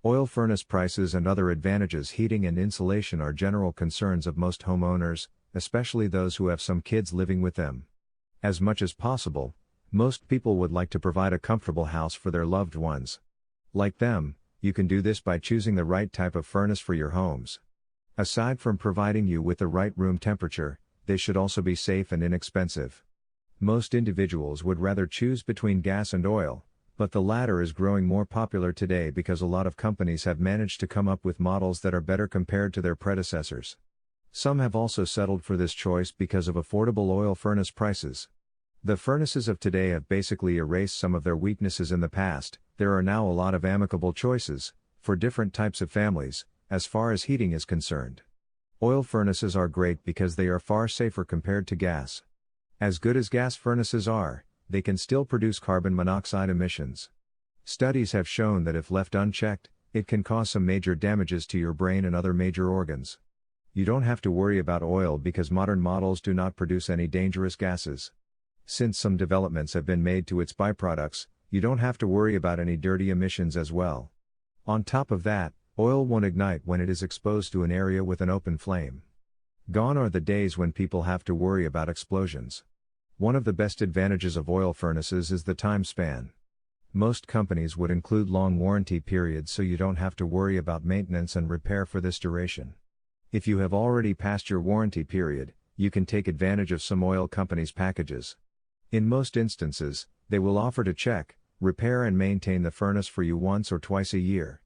Oil furnace prices and other advantages. Heating and insulation are general concerns of most homeowners, especially those who have some kids living with them. As much as possible, most people would like to provide a comfortable house for their loved ones. Like them, you can do this by choosing the right type of furnace for your homes. Aside from providing you with the right room temperature, they should also be safe and inexpensive. Most individuals would rather choose between gas and oil, but the latter is growing more popular today because a lot of companies have managed to come up with models that are better compared to their predecessors. Some have also settled for this choice because of affordable oil furnace prices. The furnaces of today have basically erased some of their weaknesses in the past. There are now a lot of amicable choices, for different types of families, as far as heating is concerned. Oil furnaces are great because they are far safer compared to gas. As good as gas furnaces are, they can still produce carbon monoxide emissions. Studies have shown that if left unchecked, it can cause some major damages to your brain and other major organs. You don't have to worry about oil because modern models do not produce any dangerous gases. Since some developments have been made to its byproducts, you don't have to worry about any dirty emissions as well. On top of that, oil won't ignite when it is exposed to an area with an open flame. Gone are the days when people have to worry about explosions. One of the best advantages of oil furnaces is the time span. Most companies would include long warranty periods so you don't have to worry about maintenance and repair for this duration. If you have already passed your warranty period, you can take advantage of some oil companies' packages. In most instances, they will offer to check, repair and maintain the furnace for you once or twice a year.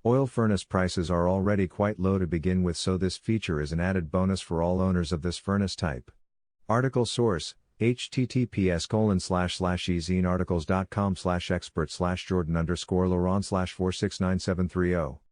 Oil furnace prices are already quite low to begin with, so this feature is an added bonus for all owners of this furnace type. Article source: https://ezinearticles.com/expert/Jordan_Laurent/4697030